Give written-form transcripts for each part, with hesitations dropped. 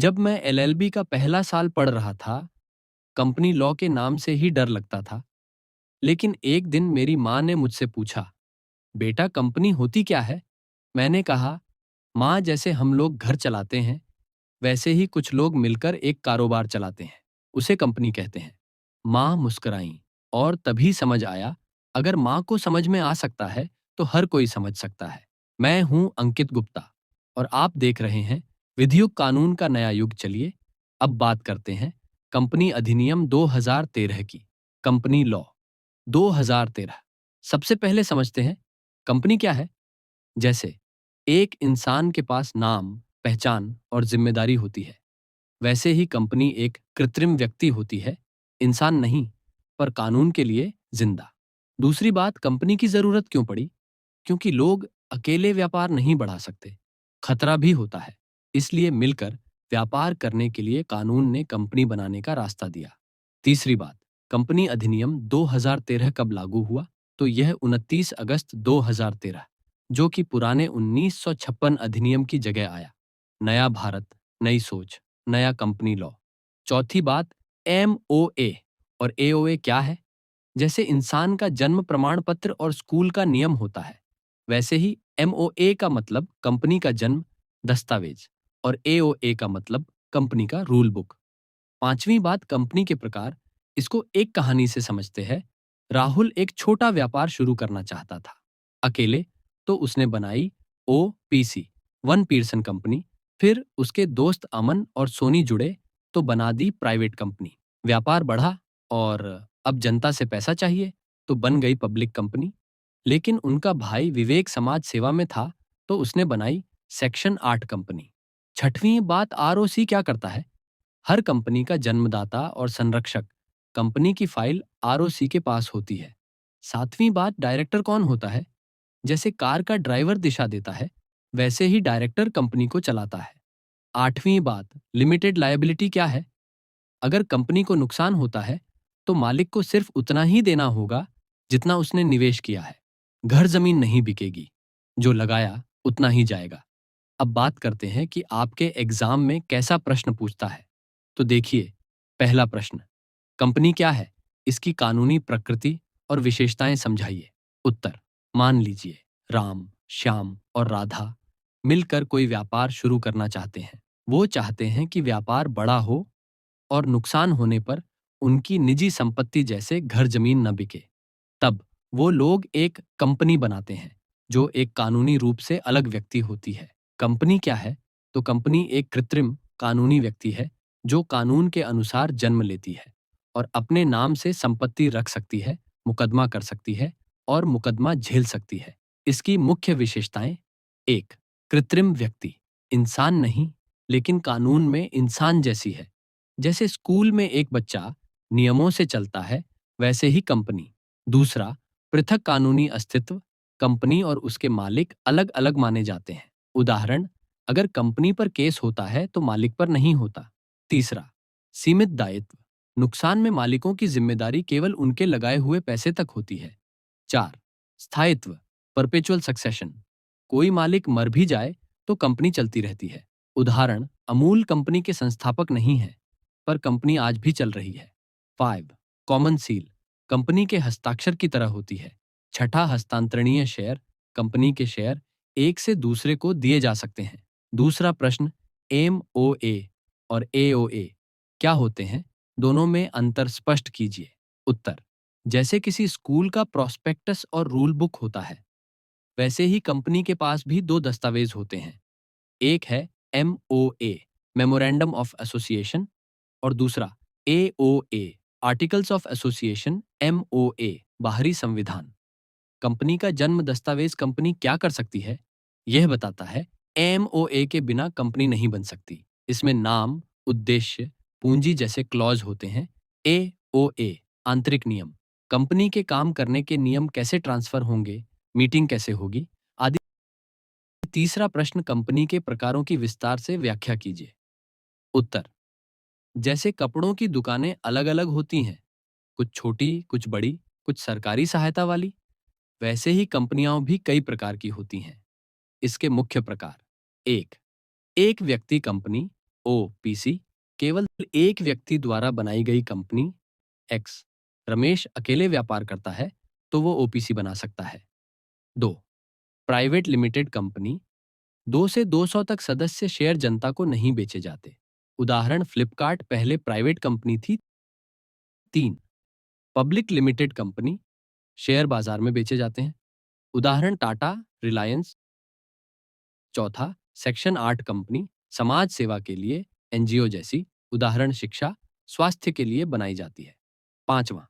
जब मैं एलएलबी का पहला साल पढ़ रहा था, कंपनी लॉ के नाम से ही डर लगता था। लेकिन एक दिन मेरी माँ ने मुझसे पूछा, बेटा कंपनी होती क्या है? मैंने कहा, माँ जैसे हम लोग घर चलाते हैं, वैसे ही कुछ लोग मिलकर एक कारोबार चलाते हैं। उसे कंपनी कहते हैं। माँ मुस्कुराई और तभी समझ आया, अगर माँ को समझ में आ सकता है, तो हर कोई समझ सकता है। मैं हूं अंकित गुप्ता और आप देख रहे हैं विधियुक्त कानून का नया युग। चलिए अब बात करते हैं कंपनी अधिनियम 2013 की। Company law 2013। सबसे पहले समझते हैं कंपनी क्या है। जैसे एक इंसान के पास नाम, पहचान और जिम्मेदारी होती है, वैसे ही कंपनी एक कृत्रिम व्यक्ति होती है, इंसान नहीं, पर कानून के लिए जिंदा। दूसरी बात, कंपनी की जरूरत क्यों पड़ी? क्योंकि लोग अकेले व्यापार नहीं बढ़ा सकते, खतरा भी होता है। इसलिए मिलकर व्यापार करने के लिए कानून ने कंपनी बनाने का रास्ता दिया। तीसरी बात, कंपनी अधिनियम 2013 कब लागू हुआ? तो यह 29 अगस्त 2013, जो कि पुराने 1956 अधिनियम की जगह आया। नया भारत, नई सोच, नया कंपनी लॉ। चौथी बात, एमओए और एओए क्या है? जैसे इंसान का जन्म प्रमाण पत्र और स्कूल का नियम होता है, वैसे ही एमओए का मतलब कंपनी का जन्म दस्तावेज और एओए का मतलब कंपनी का रूल बुक। पांचवी बात, कंपनी के प्रकार। इसको एक कहानी से समझते हैं। राहुल एक छोटा व्यापार शुरू करना चाहता था अकेले, तो उसने बनाई ओपीसी, वन पीरसन कंपनी। फिर उसके दोस्त अमन और सोनी जुड़े तो बना दी प्राइवेट कंपनी। व्यापार बढ़ा और अब जनता से पैसा चाहिए, तो बन गई पब्लिक कंपनी। लेकिन उनका भाई विवेक समाज सेवा में था, तो उसने बनाई सेक्शन 8 कंपनी। छठवीं बात, आरओसी क्या करता है? हर कंपनी का जन्मदाता और संरक्षक कंपनी की फाइल आरओसी के पास होती है। सातवीं बात, डायरेक्टर कौन होता है? जैसे कार का ड्राइवर दिशा देता है, वैसे ही डायरेक्टर कंपनी को चलाता है। आठवीं बात, लिमिटेड लायबिलिटी क्या है? अगर कंपनी को नुकसान होता है, तो मालिक को सिर्फ उतना ही देना होगा जितना उसने निवेश किया है। घर जमीन नहीं बिकेगी, जो लगाया उतना ही जाएगा। अब बात करते हैं कि आपके एग्जाम में कैसा प्रश्न पूछता है। तो देखिए, पहला प्रश्न, कंपनी क्या है? इसकी कानूनी प्रकृति और विशेषताएं समझाइए। उत्तर, मान लीजिए राम, श्याम और राधा मिलकर कोई व्यापार शुरू करना चाहते हैं। वो चाहते हैं कि व्यापार बड़ा हो और नुकसान होने पर उनकी निजी संपत्ति जैसे घर जमीन न बिके। तब वो लोग एक कंपनी बनाते हैं, जो एक कानूनी रूप से अलग व्यक्ति होती है। कंपनी क्या है? तो कंपनी एक कृत्रिम कानूनी व्यक्ति है, जो कानून के अनुसार जन्म लेती है और अपने नाम से संपत्ति रख सकती है, मुकदमा कर सकती है और मुकदमा झेल सकती है। इसकी मुख्य विशेषताएं: एक, कृत्रिम व्यक्ति, इंसान नहीं, लेकिन कानून में इंसान जैसी है। जैसे स्कूल में एक बच्चा नियमों से चलता है, वैसे ही कंपनी। दूसरा, पृथक कानूनी अस्तित्व, कंपनी और उसके मालिक अलग अलग माने जाते हैं। उदाहरण, अगर कंपनी पर केस होता है तो मालिक पर नहीं होता। तीसरा, सीमित दायित्व, नुकसान में मालिकों की जिम्मेदारी केवल उनके लगाए हुए पैसे तक होती है। चार, स्थायित्व, परपेचुअल सक्सेशन, कोई मालिक मर भी जाए तो कंपनी चलती रहती है। उदाहरण, अमूल कंपनी के संस्थापक नहीं है, पर कंपनी आज भी चल रही है। 5, कॉमन सील, कंपनी के हस्ताक्षर की तरह होती है। छठा, हस्तांतरणीय शेयर, कंपनी के शेयर एक से दूसरे को दिए जा सकते हैं। दूसरा प्रश्न, एम ओ ए और ए ओ ए क्या होते हैं? दोनों में अंतर स्पष्ट कीजिए। उत्तर, जैसे किसी स्कूल का प्रोस्पेक्टस और रूल बुक होता है, वैसे ही कंपनी के पास भी दो दस्तावेज होते हैं। एक है M O A, memorandum of association, और दूसरा AOA, articles of association. MOA, बाहरी संविधान। कंपनी का जन्म दस्तावेज कंपनी क्या कर सकती है, यह बताता है। एमओए के बिना कंपनी नहीं बन सकती। इसमें नाम, उद्देश्य, पूंजी जैसे क्लॉज होते हैं। एओए, आंतरिक नियम, कंपनी के काम करने के नियम कैसे ट्रांसफर होंगे, मीटिंग कैसे होगी, आदि। तीसरा प्रश्न, कंपनी के प्रकारों की विस्तार से व्याख्या कीजिए। उत्तर, जैसे कपड़ों की दुकानें अलग अलग होती हैं, कुछ छोटी, कुछ बड़ी, कुछ सरकारी सहायता वाली, वैसे ही कंपनियां भी कई प्रकार की होती हैं। इसके मुख्य प्रकार: एक, एक व्यक्ति कंपनी, ओपीसी केवल एक व्यक्ति द्वारा बनाई गई कंपनी एक्स रमेश अकेले व्यापार करता है तो वो ओपीसी बना सकता है। 2. प्राइवेट लिमिटेड कंपनी 2 से 200 तक सदस्य शेयर जनता को नहीं बेचे जाते। उदाहरण फ्लिपकार्ट पहले प्राइवेट कंपनी थी। 3. पब्लिक लिमिटेड कंपनी शेयर बाजार में बेचे जाते हैं। उदाहरण टाटा, रिलायंस। 4. सेक्शन 8 कंपनी समाज सेवा के लिए एनजीओ जैसी, उदाहरण शिक्षा, स्वास्थ्य के लिए बनाई जाती है। 5वां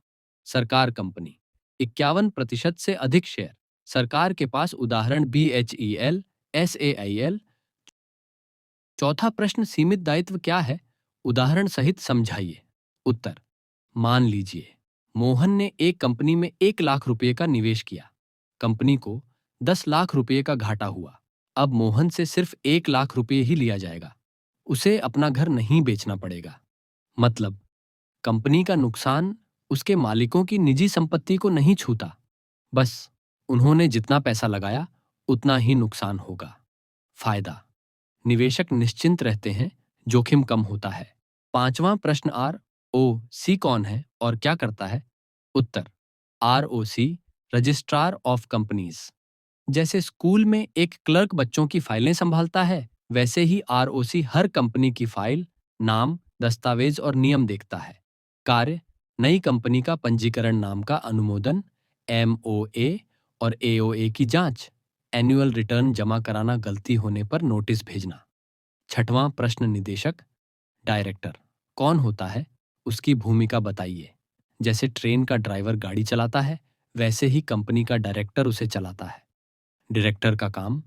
सरकार कंपनी 51% से अधिक शेयर सरकार के पास, उदाहरण BHEL, SAIL। चौथा प्रश्न सीमित दायित्व क्या है, उदाहरण सहित समझाइए। उत्तर: मान लीजिए मोहन ने एक कंपनी में 1 लाख रुपए का निवेश किया। कंपनी को 10 लाख रुपए का घाटा हुआ। अब मोहन से सिर्फ 1 लाख रुपए ही लिया जाएगा। उसे अपना घर नहीं बेचना पड़ेगा। मतलब कंपनी का नुकसान उसके मालिकों की निजी संपत्ति को नहीं छूता, बस उन्होंने जितना पैसा लगाया उतना ही नुकसान होगा। फायदा: निवेशक निश्चिंत रहते हैं, जोखिम कम होता है। 5वां प्रश्न ROC कौन है और क्या करता है? उत्तर: ROC रजिस्ट्रार ऑफ कंपनीज। जैसे स्कूल में एक क्लर्क बच्चों की फाइलें संभालता है, वैसे ही ROC हर कंपनी की फाइल, नाम, दस्तावेज और नियम देखता है। कार्य: नई कंपनी का पंजीकरण, नाम का अनुमोदन, MOA और AOA की जांच, एनुअल रिटर्न जमा कराना, गलती होने पर नोटिस भेजना। 6वां प्रश्न निदेशक डायरेक्टर कौन होता है, उसकी भूमिका बताइए। जैसे ट्रेन का ड्राइवर गाड़ी चलाता है, वैसे ही कंपनी का डायरेक्टर उसे चलाता है। डायरेक्टर का काम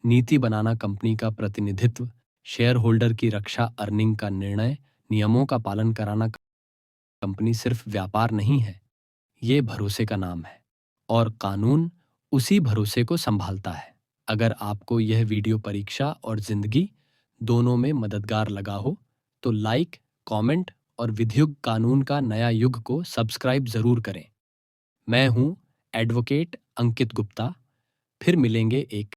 नीति बनाना, कंपनी का प्रतिनिधित्व, शेयर होल्डर की रक्षा, अर्निंग का निर्णय, नियमों का पालन कराना। कंपनी सिर्फ व्यापार नहीं है, ये भरोसे का नाम है और कानून उसी भरोसे को संभालता है। अगर आपको यह वीडियो परीक्षा और जिंदगी दोनों में मददगार लगा हो तो लाइक, कमेंट और विधियुग कानून का नया युग को सब्सक्राइब जरूर करें। मैं हूं एडवोकेट अंकित गुप्ता। फिर मिलेंगे एक